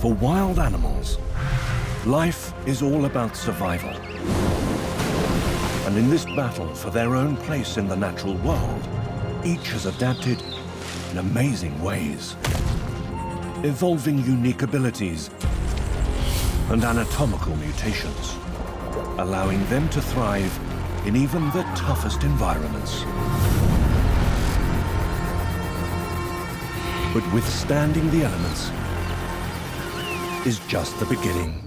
For wild animals, life is all about survival. And in this battle for their own place in the natural world, each has adapted in amazing ways, evolving unique abilities and anatomical mutations, allowing them to thrive in even the toughest environments. But withstanding the elements is just the beginning.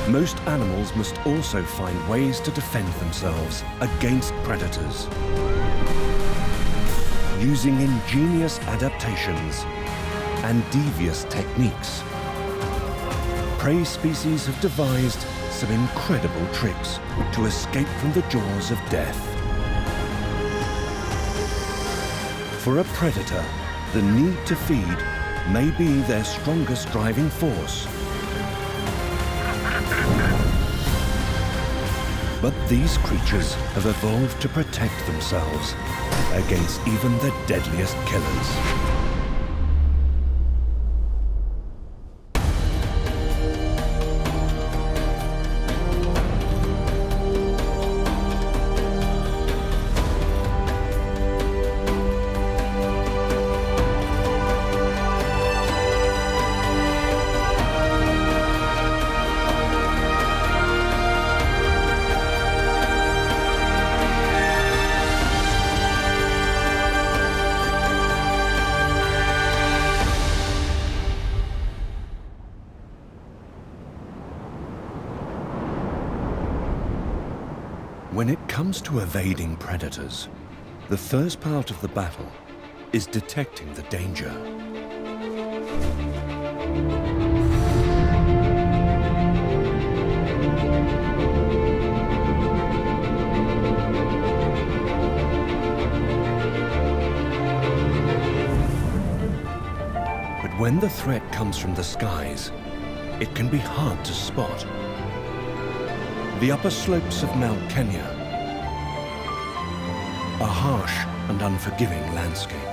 Most animals must also find ways to defend themselves against predators, using ingenious adaptations and devious techniques. Prey species have devised some incredible tricks to escape from the jaws of death. For a predator, the need to feed may be their strongest driving force. But these creatures have evolved to protect themselves against even the deadliest killers. When it comes to evading predators, the first part of the battle is detecting the danger. But when the threat comes from the skies, it can be hard to spot. The upper slopes of Mount Kenya, a harsh and unforgiving landscape,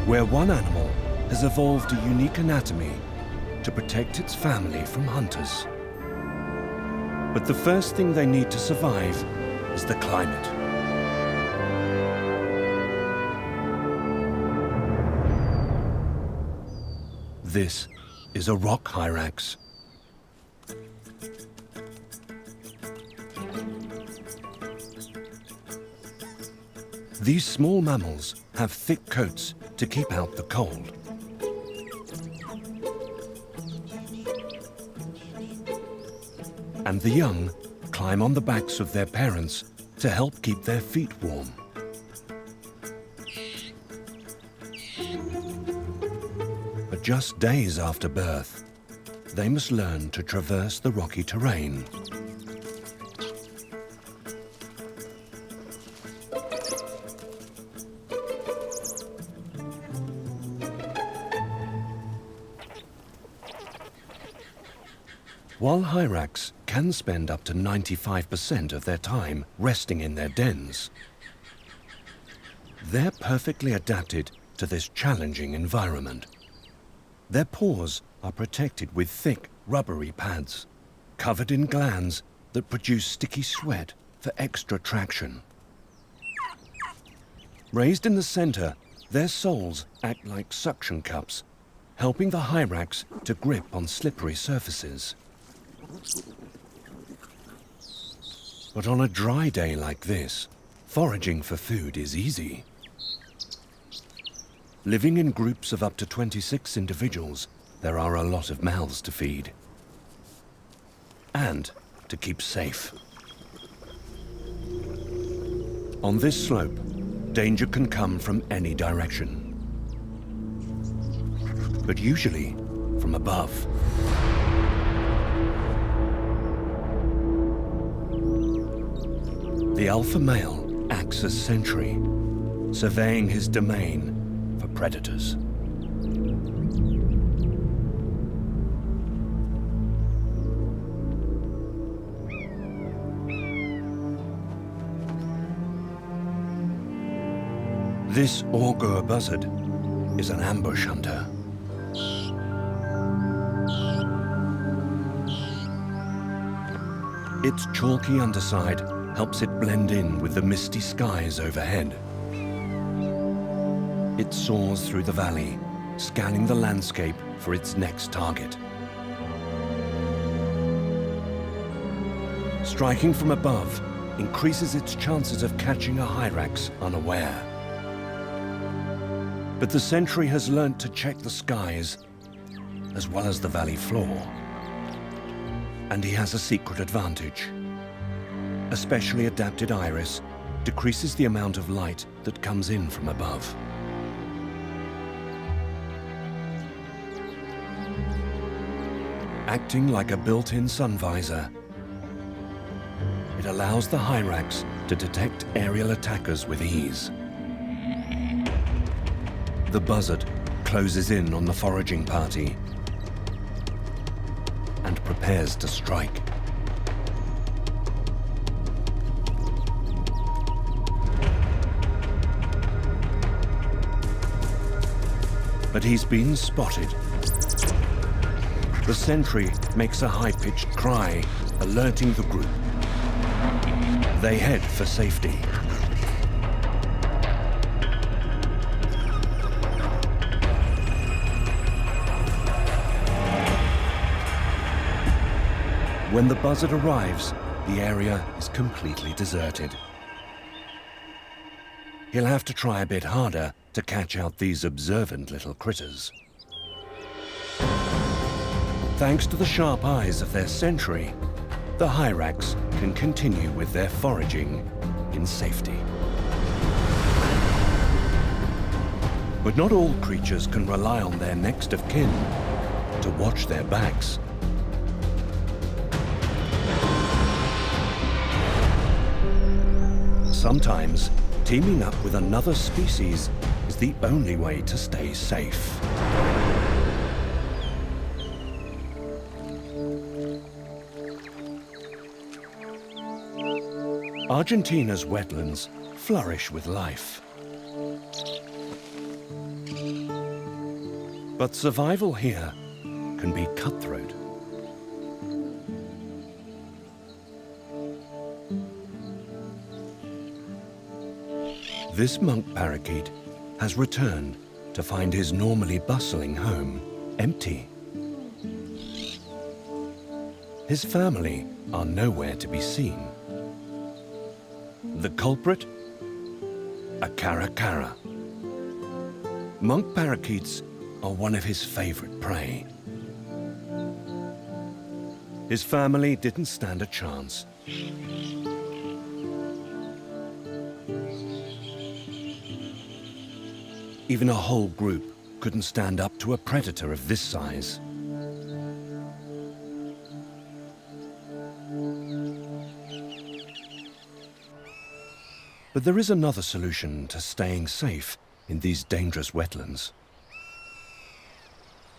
where one animal has evolved a unique anatomy to protect its family from hunters. But the first thing they need to survive is the climate. This is a rock hyrax. These small mammals have thick coats to keep out the cold. And the young climb on the backs of their parents to help keep their feet warm. But just days after birth, they must learn to traverse the rocky terrain. While hyrax can spend up to 95% of their time resting in their dens, they're perfectly adapted to this challenging environment. Their paws are protected with thick, rubbery pads, covered in glands that produce sticky sweat for extra traction. Raised in the center, their soles act like suction cups, helping the hyrax to grip on slippery surfaces. But on a dry day like this, foraging for food is easy. Living in groups of up to 26 individuals, there are a lot of mouths to feed. And to keep safe. On this slope, danger can come from any direction. But usually from above. The alpha male acts as sentry, surveying his domain for predators. This augur buzzard is an ambush hunter. Its chalky underside helps it blend in with the misty skies overhead. It soars through the valley, scanning the landscape for its next target. Striking from above increases its chances of catching a hyrax unaware. But the sentry has learnt to check the skies as well as the valley floor. And he has a secret advantage. A specially adapted iris decreases the amount of light that comes in from above. Acting like a built-in sun visor, it allows the hyrax to detect aerial attackers with ease. The buzzard closes in on the foraging party and prepares to strike. But he's been spotted. The sentry makes a high-pitched cry, alerting the group. They head for safety. When the buzzard arrives, the area is completely deserted. He'll have to try a bit harder to catch out these observant little critters. Thanks to the sharp eyes of their sentry, the hyrax can continue with their foraging in safety. But not all creatures can rely on their next of kin to watch their backs. Sometimes, teaming up with another species is the only way to stay safe. Argentina's wetlands flourish with life. But survival here can be cutthroat. This monk parakeet has returned to find his normally bustling home empty. His family are nowhere to be seen. The culprit? A caracara. Monk parakeets are one of his favorite prey. His family didn't stand a chance. Even a whole group couldn't stand up to a predator of this size. But there is another solution to staying safe in these dangerous wetlands.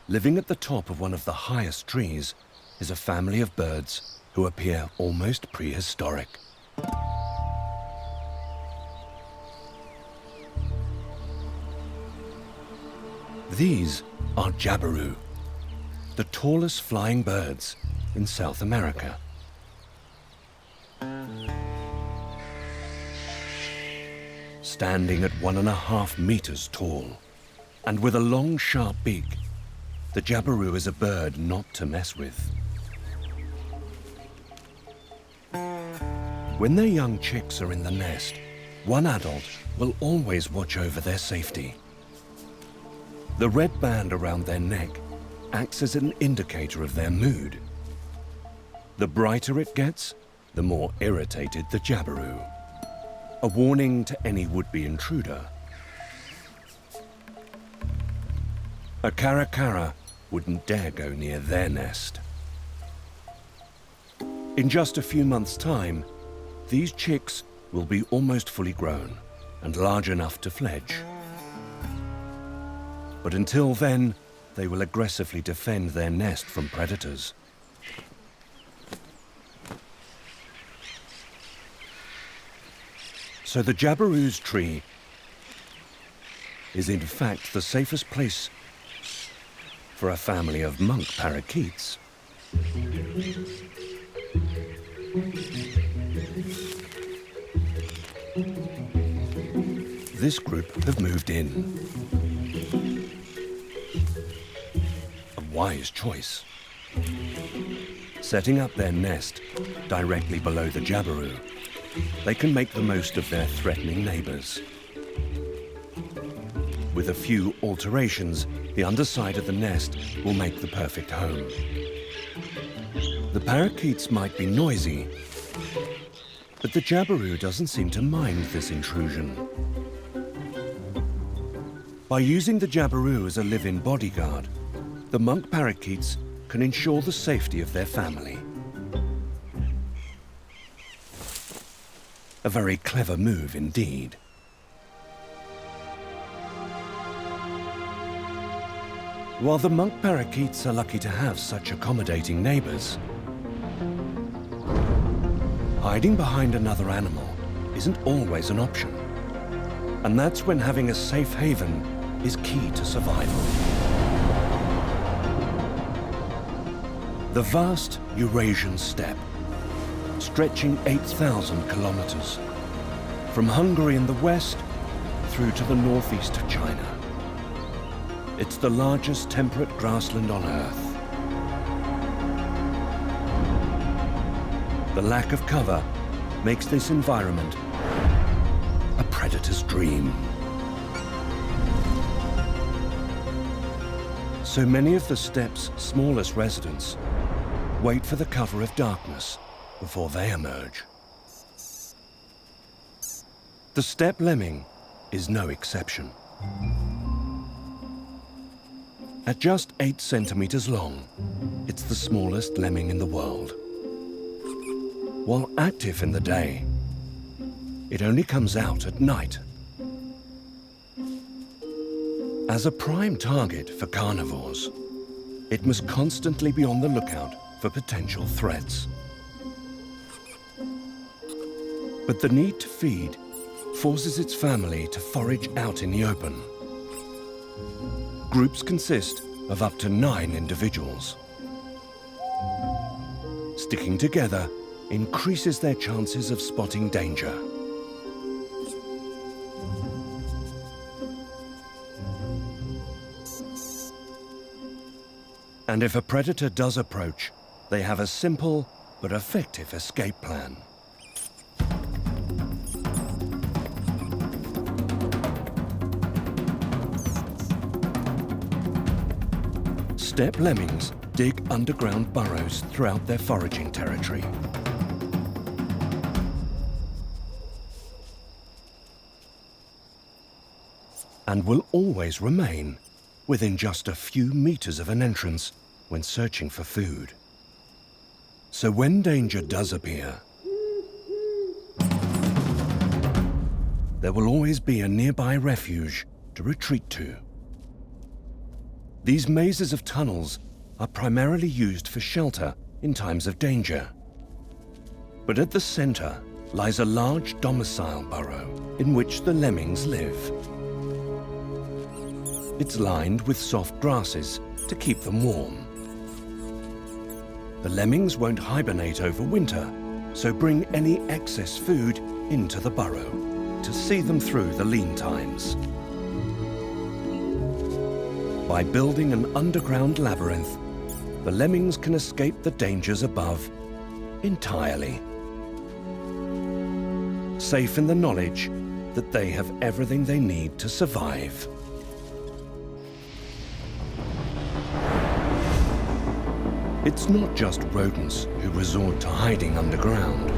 Living at the top of one of the highest trees is a family of birds who appear almost prehistoric. These are jabiru, the tallest flying birds in South America. Standing at 1.5 meters tall, and with a long, sharp beak, the jabiru is a bird not to mess with. When their young chicks are in the nest, one adult will always watch over their safety. The red band around their neck acts as an indicator of their mood. The brighter it gets, the more irritated the jabiru. A warning to any would-be intruder. A caracara wouldn't dare go near their nest. In just a few months' time, these chicks will be almost fully grown and large enough to fledge. But until then, they will aggressively defend their nest from predators. So the jabiru's tree is in fact the safest place for a family of monk parakeets. This group have moved in. A wise choice. Setting up their nest directly below the jabiru, they can make the most of their threatening neighbours. With a few alterations, the underside of the nest will make the perfect home. The parakeets might be noisy, but the jabiru doesn't seem to mind this intrusion. By using the jabiru as a live-in bodyguard, the monk parakeets can ensure the safety of their family. A very clever move indeed. While the monk parakeets are lucky to have such accommodating neighbours, hiding behind another animal isn't always an option. And that's when having a safe haven is key to survival. The vast Eurasian steppe, stretching 8,000 kilometers, from Hungary in the west through to the northeast of China. It's the largest temperate grassland on Earth. The lack of cover makes this environment a predator's dream. So many of the steppe's smallest residents wait for the cover of darkness before they emerge. The steppe lemming is no exception. At just 8 centimeters long, it's the smallest lemming in the world. While active in the day, it only comes out at night. As a prime target for carnivores, it must constantly be on the lookout for potential threats. But the need to feed forces its family to forage out in the open. Groups consist of up to 9 individuals. Sticking together increases their chances of spotting danger. And if a predator does approach, they have a simple but effective escape plan. Steppe lemmings dig underground burrows throughout their foraging territory. And will always remain within just a few meters of an entrance when searching for food. So when danger does appear, there will always be a nearby refuge to retreat to. These mazes of tunnels are primarily used for shelter in times of danger. But at the center lies a large domicile burrow in which the lemmings live. It's lined with soft grasses to keep them warm. The lemmings won't hibernate over winter, so bring any excess food into the burrow to see them through the lean times. By building an underground labyrinth, the lemmings can escape the dangers above entirely. Safe in the knowledge that they have everything they need to survive. It's not just rodents who resort to hiding underground.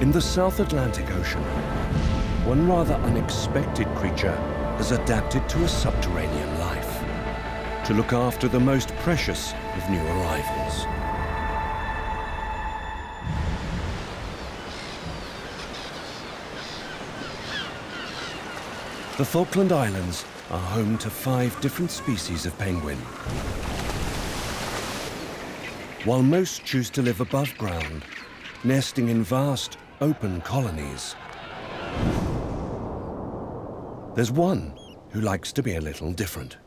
In the South Atlantic Ocean, one rather unexpected creature has adapted to a subterranean life to look after the most precious of new arrivals. The Falkland Islands are home to 5 different species of penguin. While most choose to live above ground, nesting in vast, open colonies, There's one who likes to be a little different.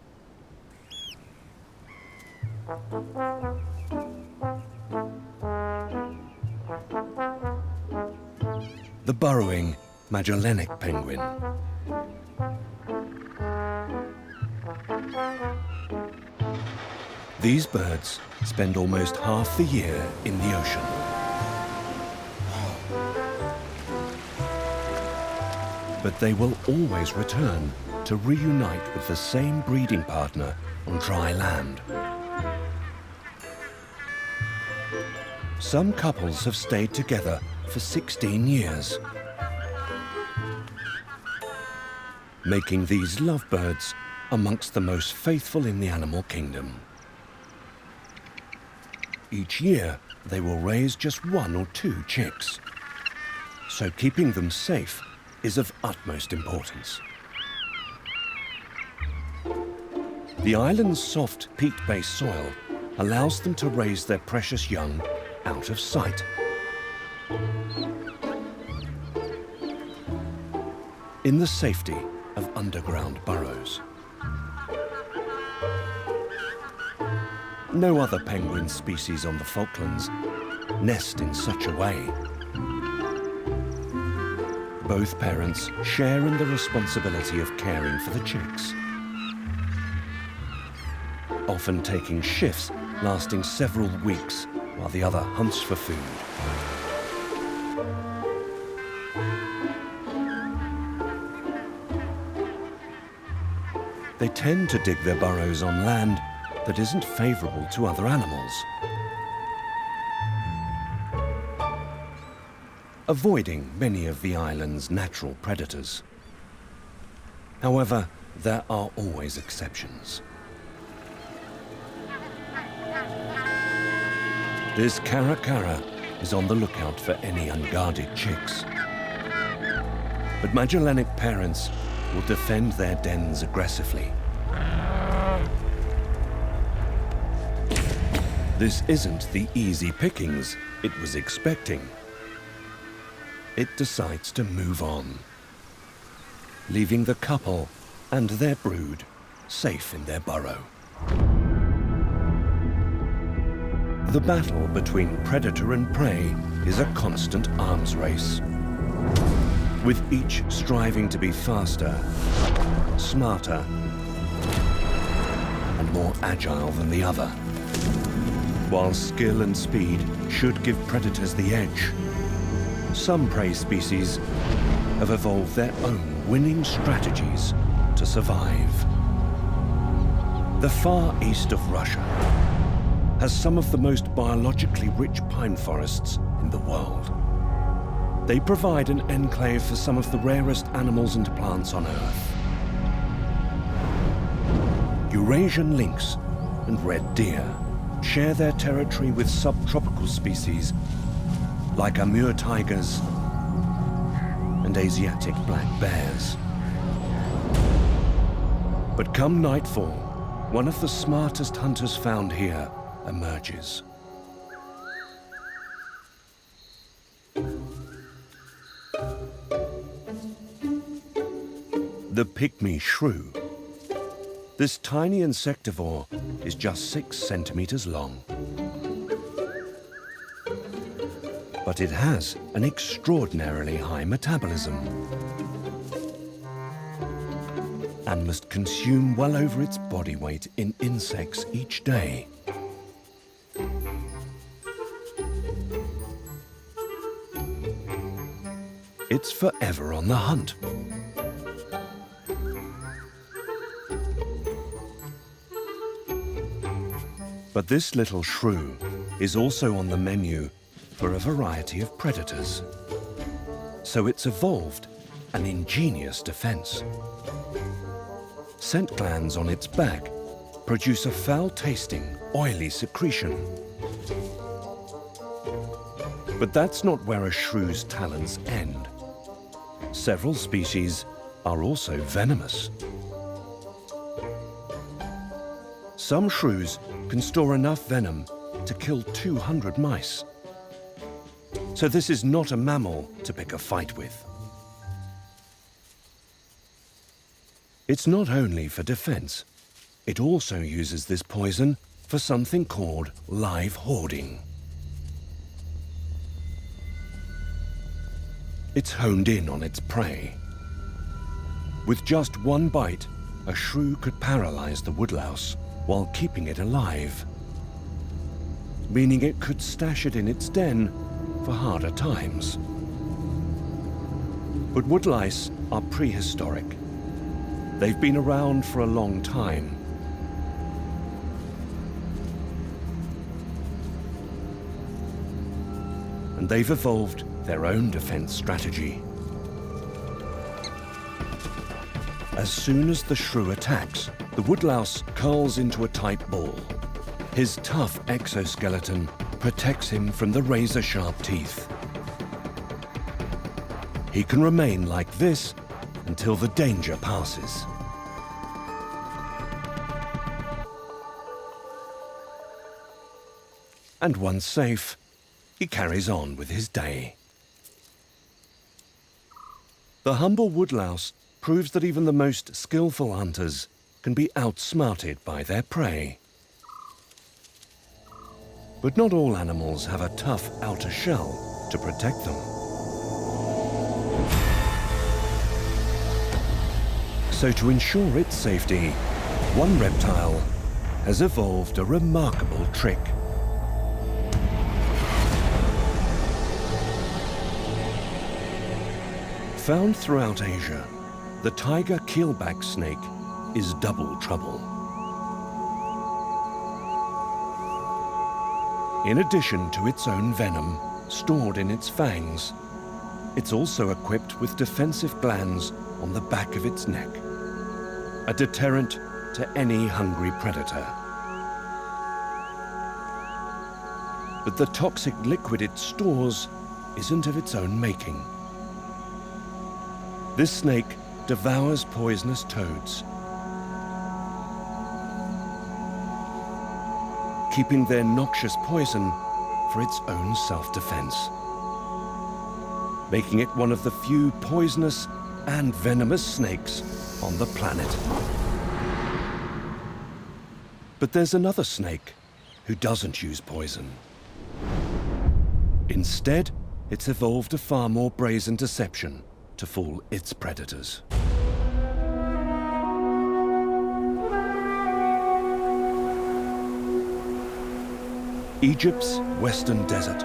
The burrowing Magellanic penguin. These birds spend almost half the year in the ocean. But they will always return to reunite with the same breeding partner on dry land. Some couples have stayed together for 16 years, making these lovebirds amongst the most faithful in the animal kingdom. Each year, they will raise just 1 or 2 chicks, so keeping them safe is of utmost importance. The island's soft peat-based soil allows them to raise their precious young out of sight. In the safety of underground burrows. No other penguin species on the Falklands nest in such a way. Both parents share in the responsibility of caring for the chicks, often taking shifts lasting several weeks while the other hunts for food. They tend to dig their burrows on land that isn't favorable to other animals, avoiding many of the island's natural predators. However, there are always exceptions. This Caracara is on the lookout for any unguarded chicks. But Magellanic parents will defend their dens aggressively. This isn't the easy pickings it was expecting. It decides to move on, leaving the couple and their brood safe in their burrow. The battle between predator and prey is a constant arms race, with each striving to be faster, smarter, and more agile than the other. While skill and speed should give predators the edge, some prey species have evolved their own winning strategies to survive. The far east of Russia has some of the most biologically rich pine forests in the world. They provide an enclave for some of the rarest animals and plants on Earth. Eurasian lynx and red deer share their territory with subtropical species like Amur tigers and Asiatic black bears. But come nightfall, one of the smartest hunters found here emerges. The pygmy shrew. This tiny insectivore is just 6 centimeters long. But it has an extraordinarily high metabolism and must consume well over its body weight in insects each day. It's forever on the hunt. But this little shrew is also on the menu for a variety of predators. So it's evolved an ingenious defense. Scent glands on its back produce a foul-tasting, oily secretion. But that's not where a shrew's talents end. Several species are also venomous. Some shrews can store enough venom to kill 200 mice. So this is not a mammal to pick a fight with. It's not only for defense. It also uses this poison for something called live hoarding. It's honed in on its prey. With just one bite, a shrew could paralyze the woodlouse while keeping it alive, meaning it could stash it in its den for harder times. But woodlice are prehistoric. They've been around for a long time. And they've evolved their own defense strategy. As soon as the shrew attacks, the woodlouse curls into a tight ball. His tough exoskeleton protects him from the razor-sharp teeth. He can remain like this until the danger passes. And once safe, he carries on with his day. The humble woodlouse proves that even the most skillful hunters can be outsmarted by their prey. But not all animals have a tough outer shell to protect them. So to ensure its safety, one reptile has evolved a remarkable trick. Found throughout Asia, the tiger keelback snake is double trouble. In addition to its own venom stored in its fangs, it's also equipped with defensive glands on the back of its neck, a deterrent to any hungry predator. But the toxic liquid it stores isn't of its own making. This snake devours poisonous toads, keeping their noxious poison for its own self-defense, making it one of the few poisonous and venomous snakes on the planet. But there's another snake who doesn't use poison. Instead, it's evolved a far more brazen deception to fool its predators. Egypt's western desert.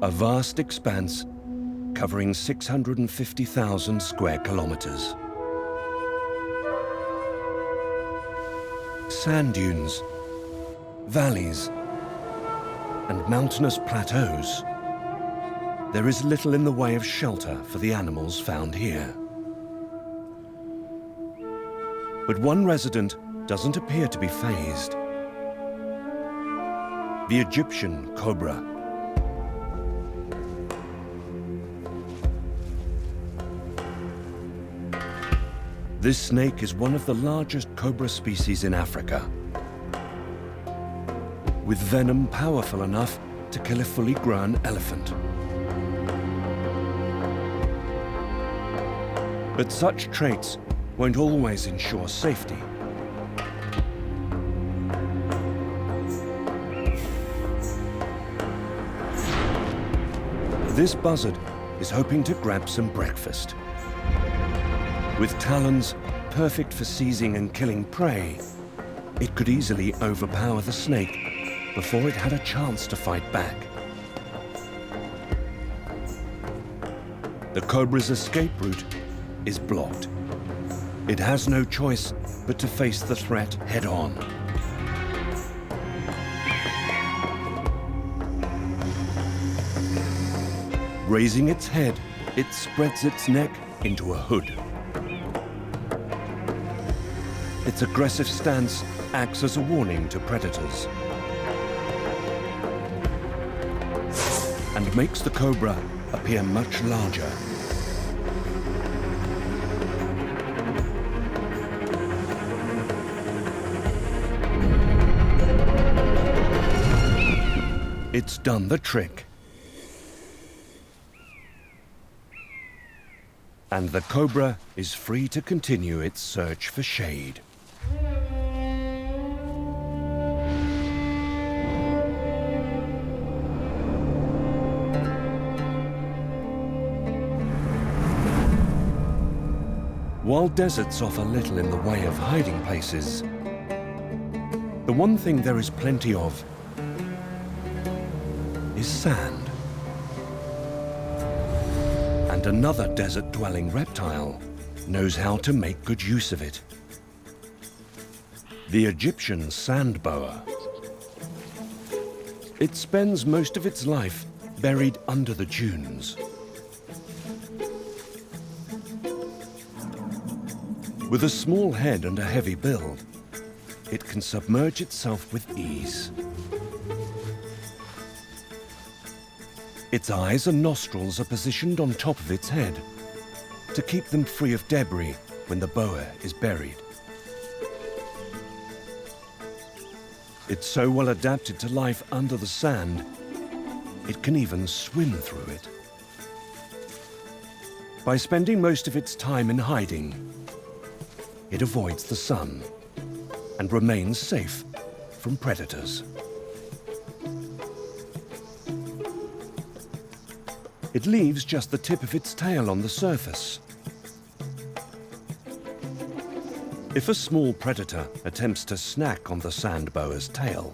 A vast expanse covering 650,000 square kilometers. Sand dunes, valleys, and mountainous plateaus. There is little in the way of shelter for the animals found here. But one resident doesn't appear to be fazed. The Egyptian cobra. This snake is one of the largest cobra species in Africa, with venom powerful enough to kill a fully grown elephant. But such traits won't always ensure safety. This buzzard is hoping to grab some breakfast. With talons perfect for seizing and killing prey, it could easily overpower the snake before it had a chance to fight back. The cobra's escape route is blocked. It has no choice but to face the threat head-on. Raising its head, it spreads its neck into a hood. Its aggressive stance acts as a warning to predators and makes the cobra appear much larger. It's done the trick. And the cobra is free to continue its search for shade. While deserts offer little in the way of hiding places, the one thing there is plenty of is sand. And another desert-dwelling reptile knows how to make good use of it. The Egyptian sand boa. It spends most of its life buried under the dunes. With a small head and a heavy build, it can submerge itself with ease. Its eyes and nostrils are positioned on top of its head to keep them free of debris when the boa is buried. It's so well adapted to life under the sand, it can even swim through it. By spending most of its time in hiding, it avoids the sun and remains safe from predators. It leaves just the tip of its tail on the surface. If a small predator attempts to snack on the sand boa's tail,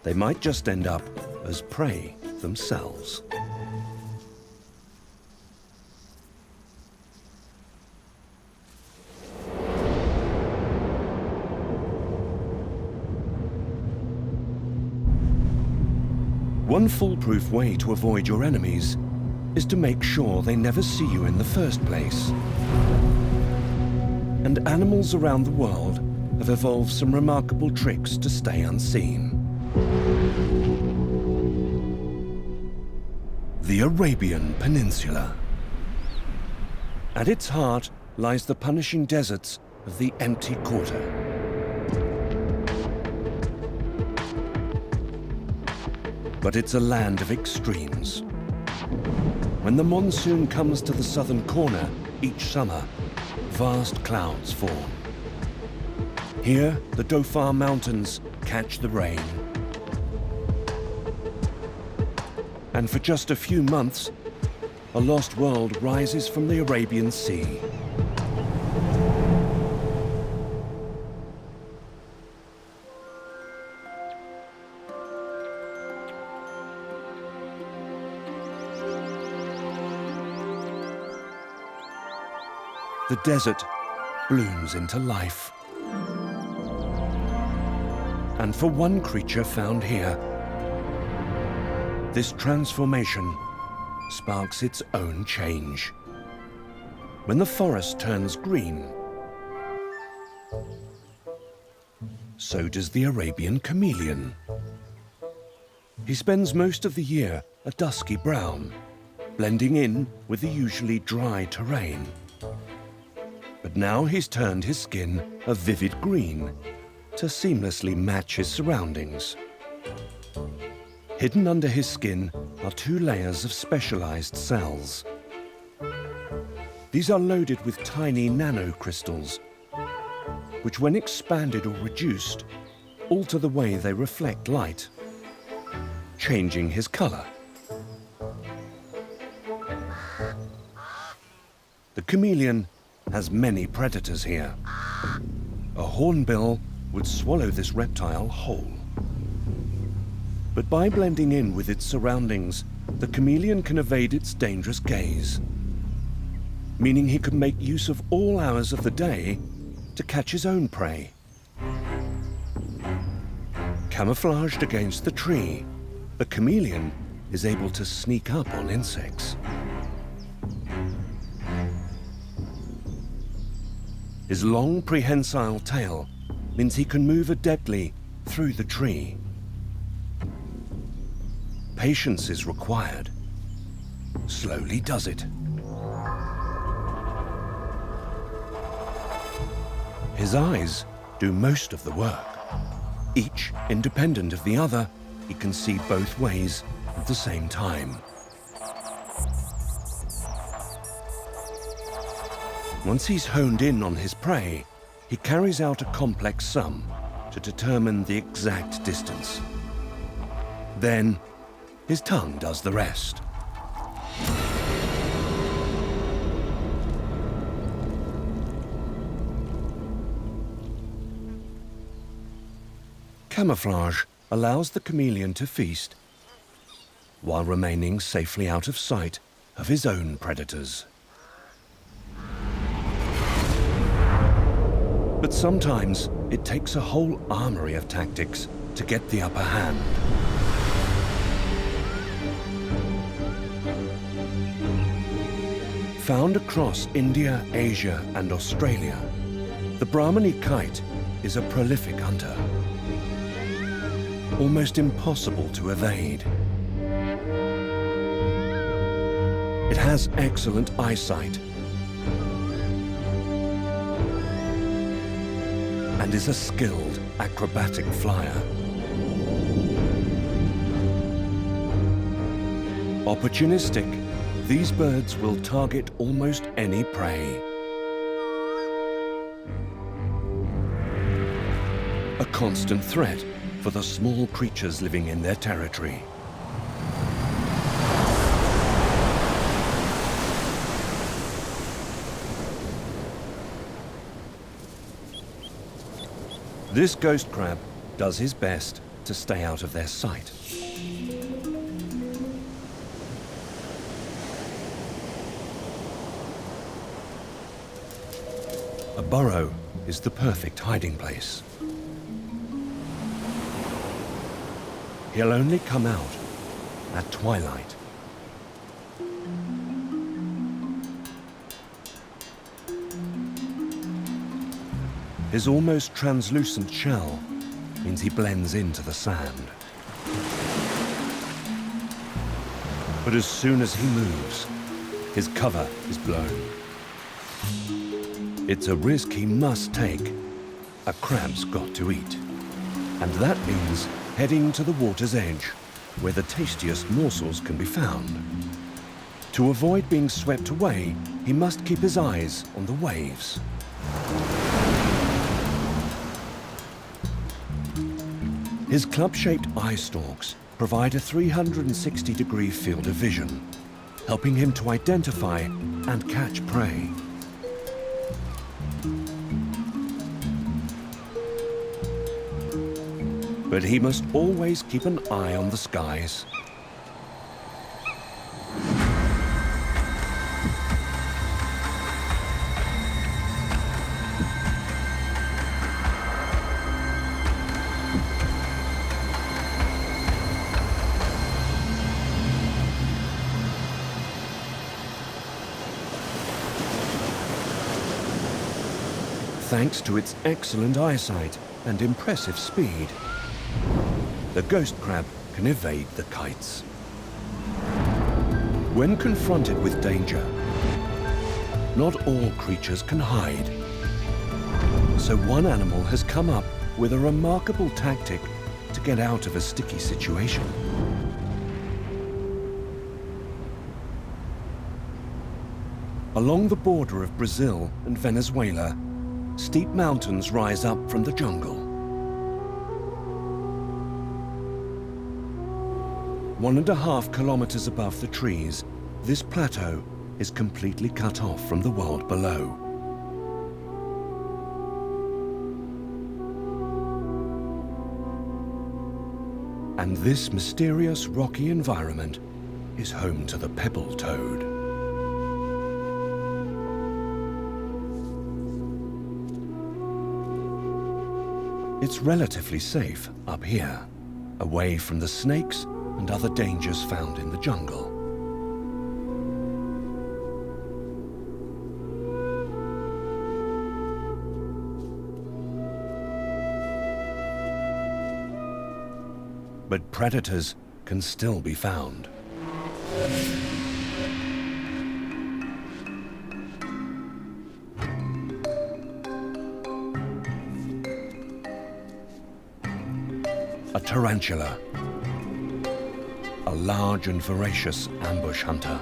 they might just end up as prey themselves. One foolproof way to avoid your enemies is to make sure they never see you in the first place. And animals around the world have evolved some remarkable tricks to stay unseen. The Arabian Peninsula. At its heart lies the punishing deserts of the Empty Quarter. But it's a land of extremes. When the monsoon comes to the southern corner each summer, vast clouds form. Here, the Dhofar Mountains catch the rain. And for just a few months, a lost world rises from the Arabian Sea. The desert blooms into life. And for one creature found here, this transformation sparks its own change. When the forest turns green, so does the Arabian chameleon. He spends most of the year a dusky brown, blending in with the usually dry terrain. But now he's turned his skin a vivid green to seamlessly match his surroundings. Hidden under his skin are 2 layers of specialized cells. These are loaded with tiny nanocrystals, which when expanded or reduced, alter the way they reflect light, changing his color. The chameleon has many predators here. A hornbill would swallow this reptile whole. But by blending in with its surroundings, the chameleon can evade its dangerous gaze, meaning he can make use of all hours of the day to catch his own prey. Camouflaged against the tree, the chameleon is able to sneak up on insects. His long prehensile tail means he can move adeptly through the tree. Patience is required. Slowly does it. His eyes do most of the work. Each independent of the other, he can see both ways at the same time. Once he's honed in on his prey, he carries out a complex sum to determine the exact distance. Then, his tongue does the rest. Camouflage allows the chameleon to feast while remaining safely out of sight of his own predators. But sometimes it takes a whole armory of tactics to get the upper hand. Found across India, Asia, and Australia, the Brahmani kite is a prolific hunter. Almost impossible to evade. It has excellent eyesight and is a skilled acrobatic flyer. Opportunistic, these birds will target almost any prey. A constant threat for the small creatures living in their territory. This ghost crab does his best to stay out of their sight. A burrow is the perfect hiding place. He'll only come out at twilight. His almost translucent shell means he blends into the sand. But as soon as he moves, his cover is blown. It's a risk he must take. A crab's got to eat. And that means heading to the water's edge, where the tastiest morsels can be found. To avoid being swept away, he must keep his eyes on the waves. His club-shaped eye stalks provide a 360-degree field of vision, helping him to identify and catch prey. But he must always keep an eye on the skies. Thanks to its excellent eyesight and impressive speed, the ghost crab can evade the kites. When confronted with danger, not all creatures can hide. So one animal has come up with a remarkable tactic to get out of a sticky situation. Along the border of Brazil and Venezuela, steep mountains rise up from the jungle. 1.5 kilometers above the trees, this plateau is completely cut off from the world below. And this mysterious rocky environment is home to the pebble toad. It's relatively safe up here, away from the snakes and other dangers found in the jungle. But predators can still be found. A tarantula, a large and voracious ambush hunter.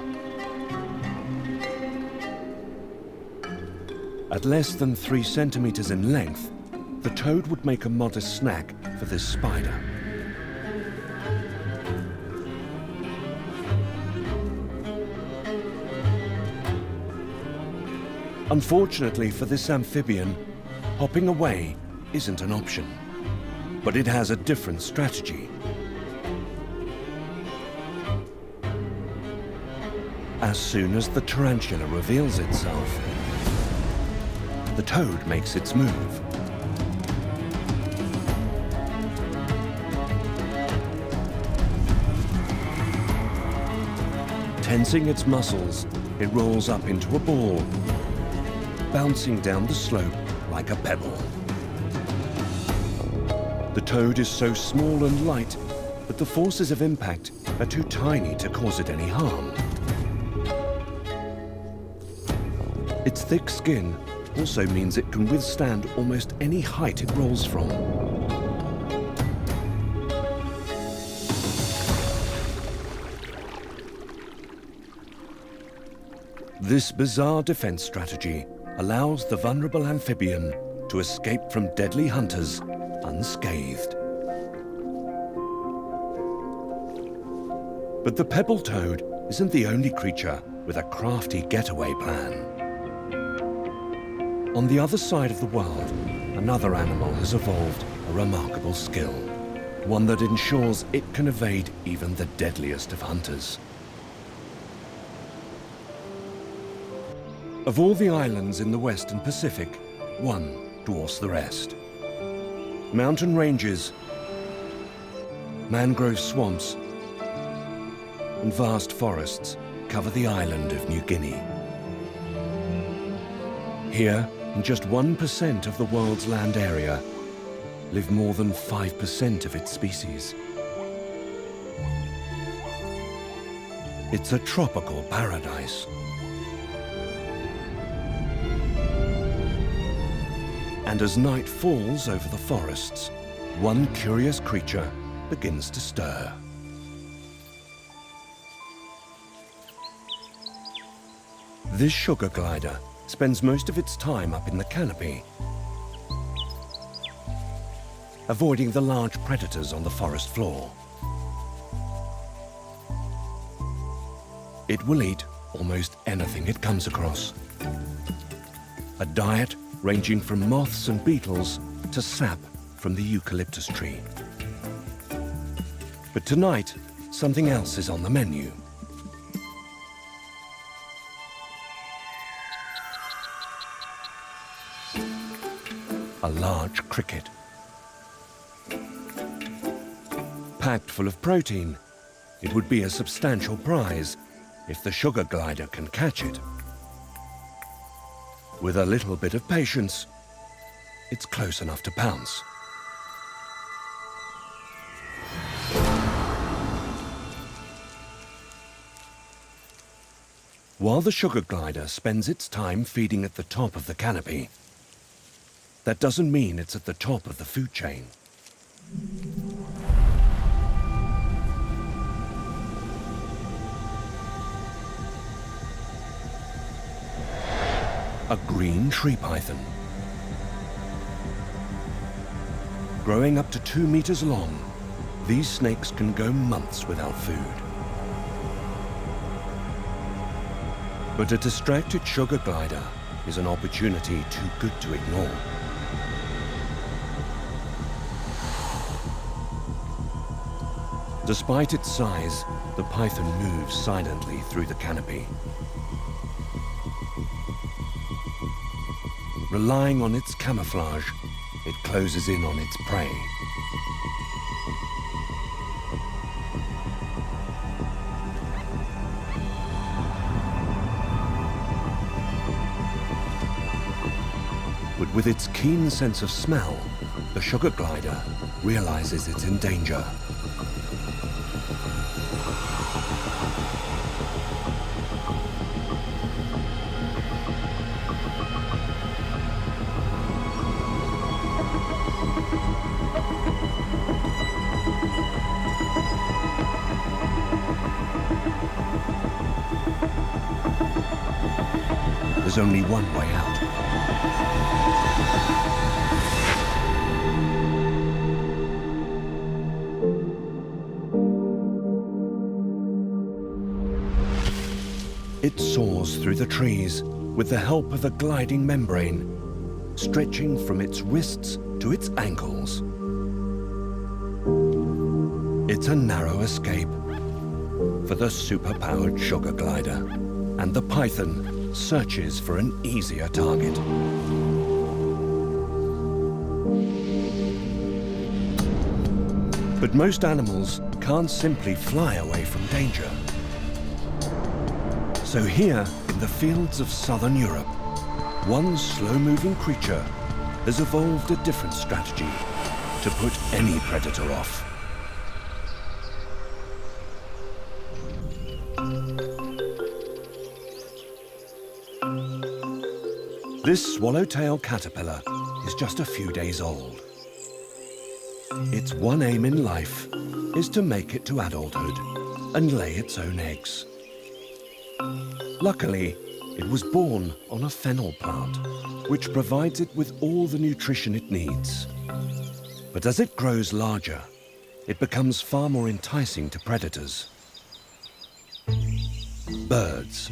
At less than 3 centimeters in length, the toad would make a modest snack for this spider. Unfortunately for this amphibian, hopping away isn't an option, but it has a different strategy. As soon as the tarantula reveals itself, the toad makes its move. Tensing its muscles, it rolls up into a ball, bouncing down the slope like a pebble. The toad is so small and light that the forces of impact are too tiny to cause it any harm. Its thick skin also means it can withstand almost any height it rolls from. This bizarre defense strategy allows the vulnerable amphibian to escape from deadly hunters unscathed. But the pebble toad isn't the only creature with a crafty getaway plan. On the other side of the world, another animal has evolved a remarkable skill, one that ensures it can evade even the deadliest of hunters. Of all the islands in the Western Pacific, one dwarfs the rest. Mountain ranges, mangrove swamps, and vast forests cover the island of New Guinea. Here, in just 1% of the world's land area, live more than 5% of its species. It's a tropical paradise. And as night falls over the forests, one curious creature begins to stir. This sugar glider spends most of its time up in the canopy, avoiding the large predators on the forest floor. It will eat almost anything it comes across. A diet ranging from moths and beetles to sap from the eucalyptus tree. But tonight, something else is on the menu. A large cricket. Packed full of protein, it would be a substantial prize if the sugar glider can catch it. With a little bit of patience, it's close enough to pounce. While the sugar glider spends its time feeding at the top of the canopy, that doesn't mean it's at the top of the food chain. A green tree python. Growing up to 2 meters long, these snakes can go months without food. But a distracted sugar glider is an opportunity too good to ignore. Despite its size, the python moves silently through the canopy. Relying on its camouflage, it closes in on its prey. But with its keen sense of smell, the sugar glider realizes it's in danger. There's only one way out. It soars through the trees with the help of a gliding membrane, stretching from its wrists to its ankles. It's a narrow escape for the super-powered sugar glider, and the python searches for an easier target. But most animals can't simply fly away from danger. So here, in the fields of southern Europe, one slow-moving creature has evolved a different strategy to put any predator off. This swallowtail caterpillar is just a few days old. Its one aim in life is to make it to adulthood and lay its own eggs. Luckily, it was born on a fennel plant, which provides it with all the nutrition it needs. But as it grows larger, it becomes far more enticing to predators. Birds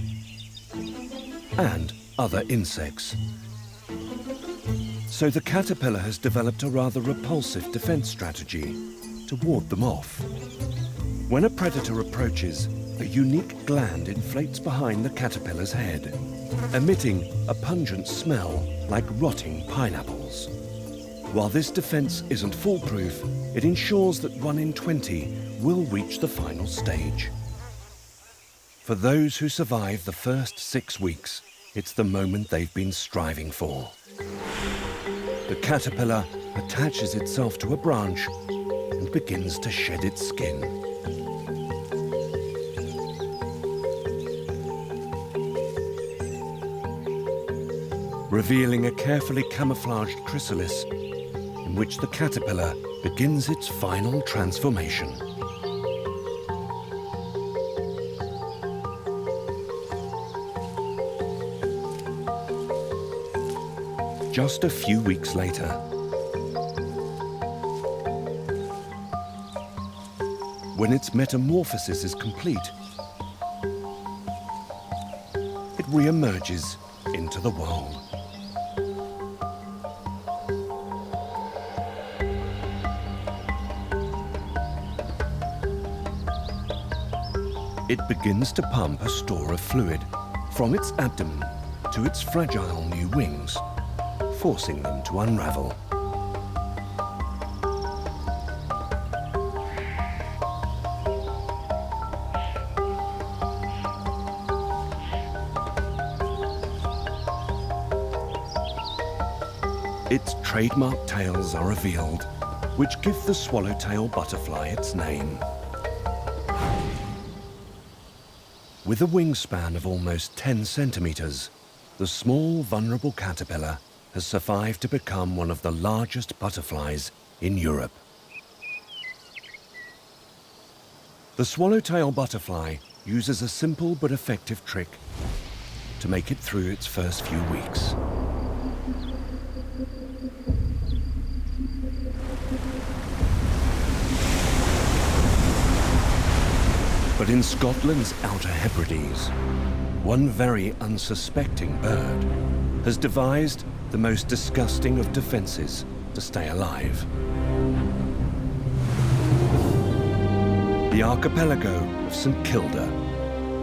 and other insects. So the caterpillar has developed a rather repulsive defense strategy to ward them off. When a predator approaches, a unique gland inflates behind the caterpillar's head, emitting a pungent smell like rotting pineapples. While this defense isn't foolproof, it ensures that 1 in 20 will reach the final stage. For those who survive the first 6 weeks, it's the moment they've been striving for. The caterpillar attaches itself to a branch and begins to shed its skin. Revealing a carefully camouflaged chrysalis in which the caterpillar begins its final transformation. Just a few weeks later, when its metamorphosis is complete, it re-emerges into the world. It begins to pump a store of fluid from its abdomen to its fragile new wings, forcing them to unravel. Its trademark tails are revealed, which give the swallowtail butterfly its name. With a wingspan of almost 10 centimeters, the small, vulnerable caterpillar has survived to become one of the largest butterflies in Europe. The swallowtail butterfly uses a simple but effective trick to make it through its first few weeks. But in Scotland's Outer Hebrides, one very unsuspecting bird has devised the most disgusting of defenses to stay alive. The archipelago of St Kilda,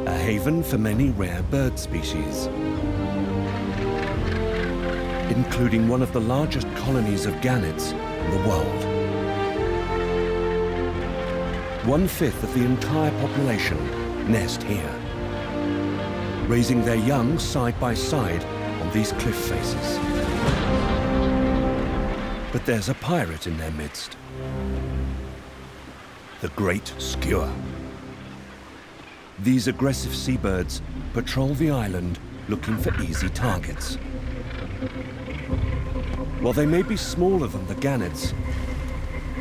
a haven for many rare bird species, including one of the largest colonies of gannets in the world. 1/5 of the entire population nest here, raising their young side by side on these cliff faces. But there's a pirate in their midst, the great skua. These aggressive seabirds patrol the island looking for easy targets. While they may be smaller than the gannets,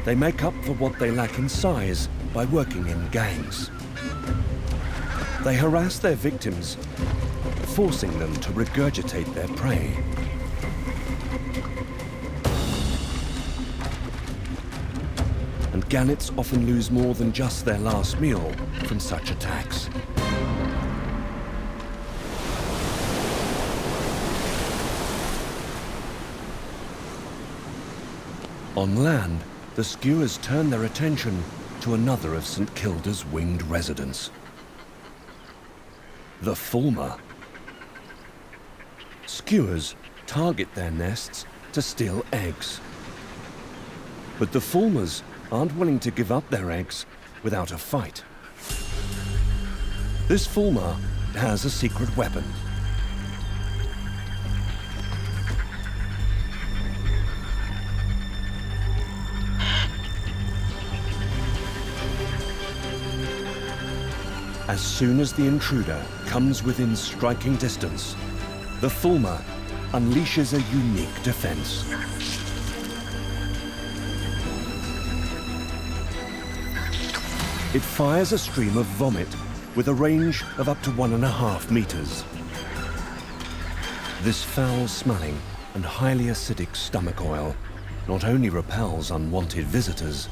they make up for what they lack in size by working in gangs. They harass their victims, forcing them to regurgitate their prey. And gannets often lose more than just their last meal from such attacks. On land, the skuas turn their attention to another of St. Kilda's winged residents, the fulmar. Skuas target their nests to steal eggs. But the fulmars aren't willing to give up their eggs without a fight. This fulmar has a secret weapon. As soon as the intruder comes within striking distance, the fulmar unleashes a unique defense. It fires a stream of vomit with a range of up to 1.5 meters. This foul-smelling and highly acidic stomach oil not only repels unwanted visitors,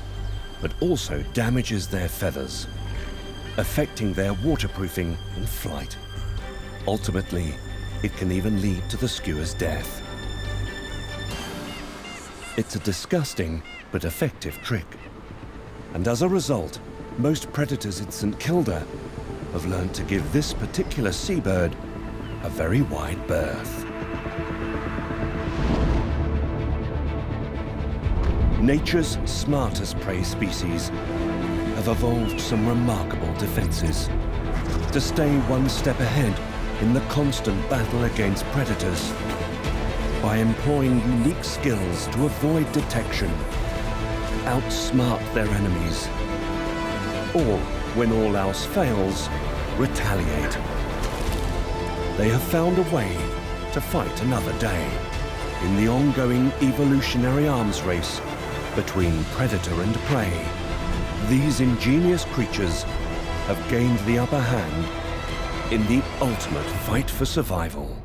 but also damages their feathers, affecting their waterproofing and flight. Ultimately, it can even lead to the skua's death. It's a disgusting but effective trick. And as a result, most predators in St. Kilda have learned to give this particular seabird a very wide berth. Nature's smartest prey species have evolved some remarkable defenses to stay one step ahead in the constant battle against predators by employing unique skills to avoid detection, outsmart their enemies, or, when all else fails, retaliate. They have found a way to fight another day in the ongoing evolutionary arms race between predator and prey. These ingenious creatures have gained the upper hand in the ultimate fight for survival.